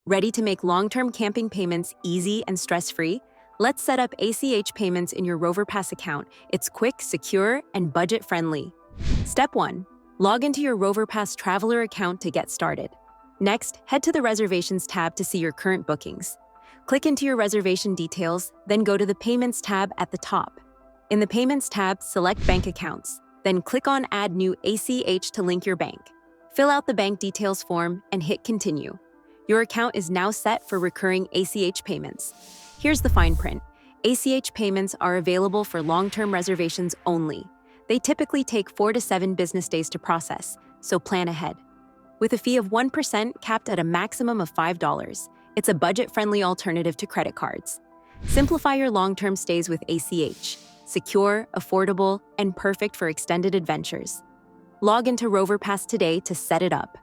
Ready to make long-term camping payments easy and stress-free? Let's set up ACH payments in your RoverPass account. It's quick, secure, and budget-friendly. Step 1. Log into your RoverPass Traveler account to get started. Next, head to the Reservations tab to see your current bookings. Click into your reservation details, then go to the Payments tab at the top. In the Payments tab, select Bank Accounts. Then click on Add New ACH to link your bank. Fill out the bank details form and hit Continue. Your account is now set for recurring ACH payments. Here's the fine print. ACH payments are available for long-term reservations only. They typically take 4 to 7 business days to process, so plan ahead. With a fee of 1% capped at a maximum of $5, it's a budget-friendly alternative to credit cards. Simplify your long-term stays with ACH. Secure, affordable, and perfect for extended adventures. Log into RoverPass today to set it up.